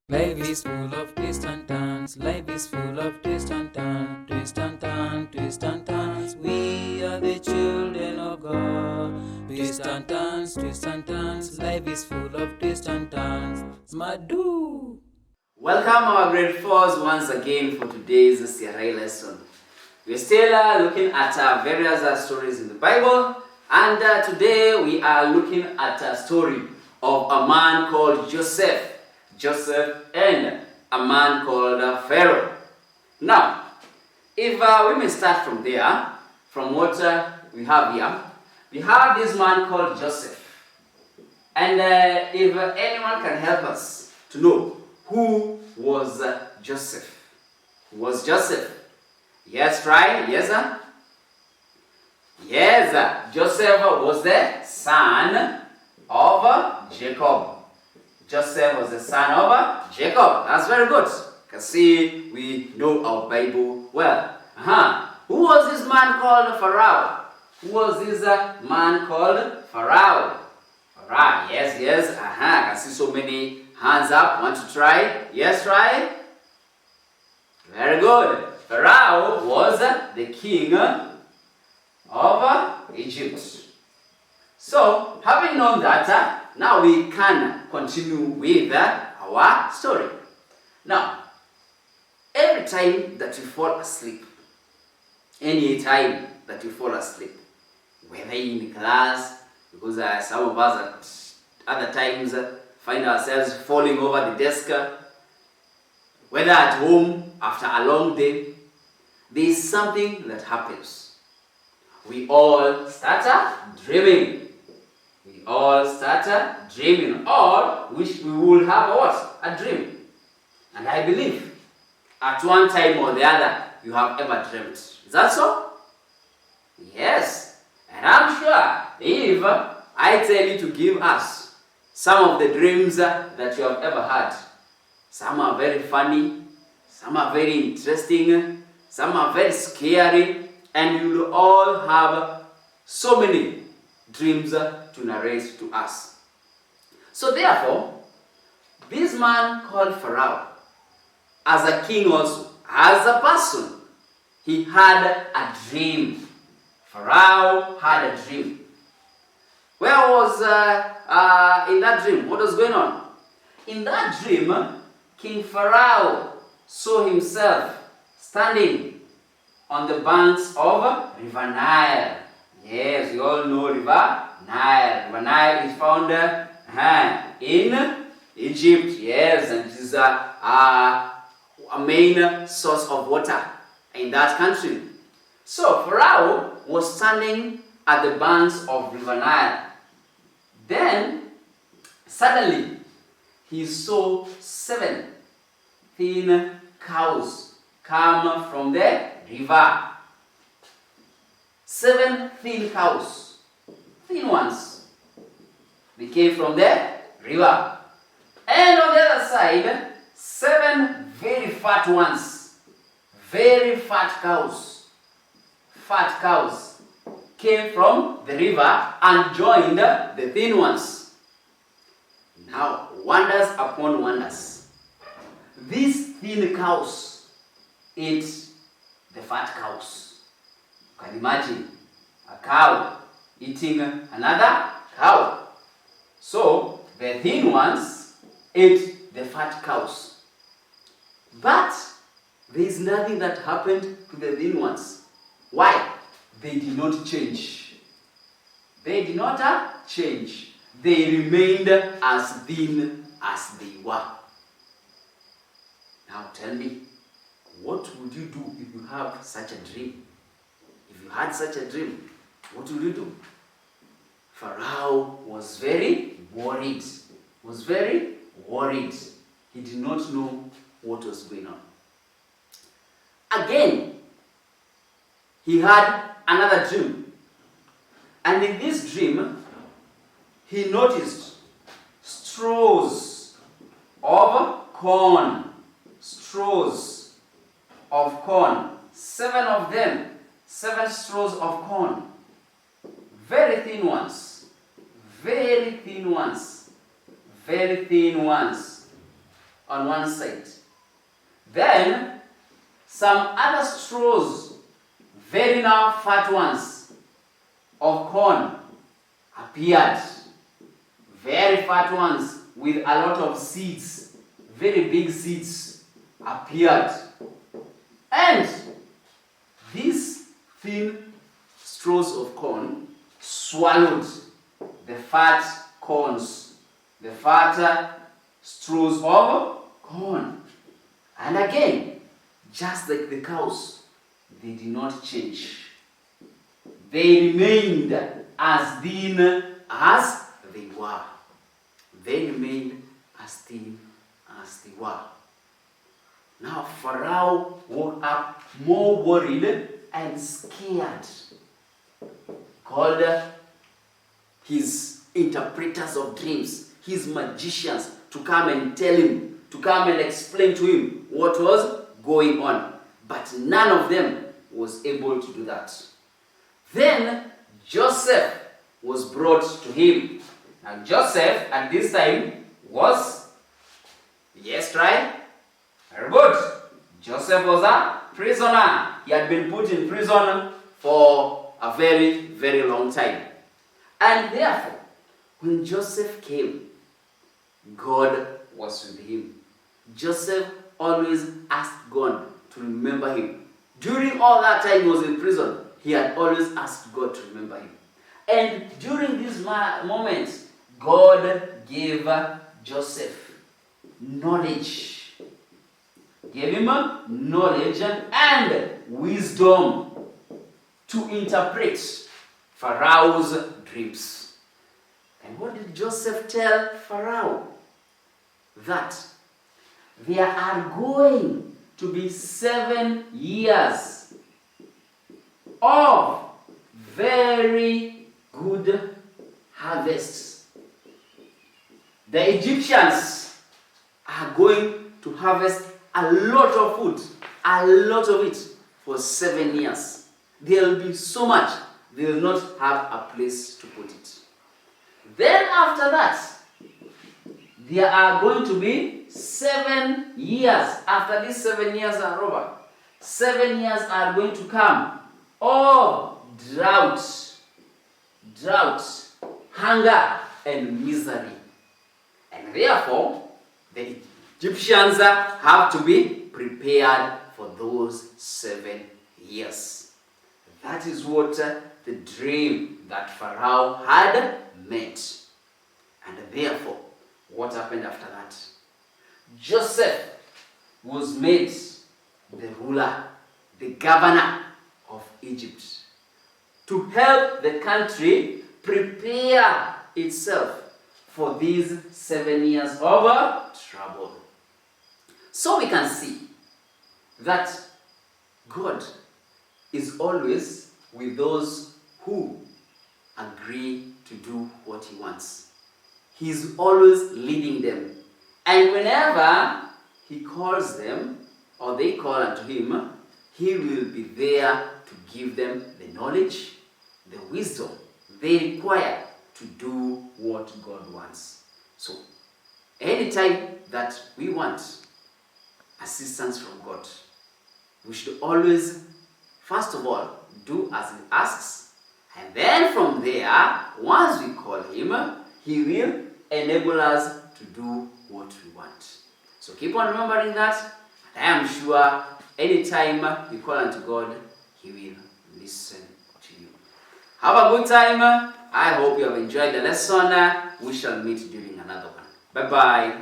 Life is full of twists and turns. Life is full of twists and turns. Twists and turns, twists and turns. We are the children of God. Twists and turns, twists and turns. Life is full of twists and turns. Smadu. Welcome our grade 4s once again for today's CRI lesson. We're still looking at various stories in the Bible, and today we are looking at a story of a man called Joseph and a man called Pharaoh. Now, if we may start from there, from what we have here, we have this man called Joseph. And if anyone can help us to know who was Joseph? Who was Joseph? Yes, try. Yes, sir? Yes, Joseph was the son of Jacob. Joseph was the son of Jacob. That's very good. You can see we know our Bible well. Who was this man called Pharaoh? Who was this man called Pharaoh? Pharaoh, yes. I can see so many hands up. Want to try? Yes, try. Very good. Pharaoh was the king of Egypt. So, having known that, now we can continue with our story. Now, every time that you fall asleep, any time that you fall asleep, whether in class, because some of us at other times find ourselves falling over the desk, whether at home after a long day, there is something that happens. We all start dreaming. We all start dreaming, or wish we would have what? A dream. And I believe at one time or the other you have ever dreamt. Is that so? Yes. And I'm sure if I tell you to give us some of the dreams that you have ever had, some are very funny, some are very interesting, some are very scary, and you will all have so many dreams to narrate to us. So therefore, this man called Pharaoh, as a king also, as a person, he had a dream. Pharaoh had a dream. Where was in that dream? What was going on? In that dream, King Pharaoh saw himself standing on the banks of River Nile. Yes, you all know River Nile. River Nile is found in Egypt. Yes, and it is a main source of water in that country. So Pharaoh was standing at the banks of River Nile. Then, suddenly, he saw 7 thin cows come from the river. 7 thin cows, thin ones. They came from the river. And on the other side, 7 very fat ones, very fat cows came from the river and joined the thin ones. Now, wonders upon wonders. These thin cows ate the fat cows. You can imagine a cow eating another cow. So, the thin ones ate the fat cows. But there is nothing that happened to the thin ones. Why? They did not change. They did not change. They remained as thin as they were. Now tell me, what would you do if you have such a dream? If you had such a dream, what would you do? Pharaoh was very worried. He did not know what was going on. Again, he had another dream. And in this dream, he noticed straws of corn. 7 of them. 7 straws of corn. Very thin ones. on one side. Then some other straws, very now fat ones, of corn appeared. Very fat ones with a lot of seeds, very big seeds appeared. And these thin straws of corn swallowed the fat corns, the fatter straws of corn. And again, just like the cows, they did not change. They remained as thin as they were. They remained as thin as they were. Now Pharaoh woke up more worried and scared. Called his interpreters of dreams, his magicians, to come and tell him, to come and explain to him what was going on. But none of them was able to do that. Then Joseph was brought to him. Now Joseph at this time was, yes, right? Very good. Joseph was a prisoner. He had been put in prison for a very, very long time. And therefore, when Joseph came, God was with him. Joseph always asked God to remember him. During all that time he was in prison, he had always asked God to remember him. And during these moments, God gave Joseph knowledge. Gave him knowledge and wisdom to interpret Pharaoh's dreams. And what did Joseph tell Pharaoh? That there are going to be 7 years of very good harvests. The Egyptians are going to harvest a lot of food, a lot of it, for 7 years. There will be so much, they will not have a place to put it. Then after that, there are going to be 7 years. After these 7 years are over, 7 years are going to come. Oh, drought, hunger, and misery. And therefore, the Egyptians have to be prepared for those 7 years. That is what the dream that Pharaoh had meant. And therefore, what happened after that? Joseph was made the ruler, the governor of Egypt, to help the country prepare itself for these 7 years of trouble. So we can see that God is always with those who agree to do what he wants. He's always leading them. And whenever he calls them, or they call unto him, he will be there to give them the knowledge, the wisdom they require to do what God wants. So, anytime that we want assistance from God, we should always, first of all, do as he asks, and then from there, once we call him, he will enable us to do what we want. So keep on remembering that, and I am sure anytime you call unto God, he will listen to you. Have a good time. I hope you have enjoyed the lesson. We shall meet during another one. Bye-bye.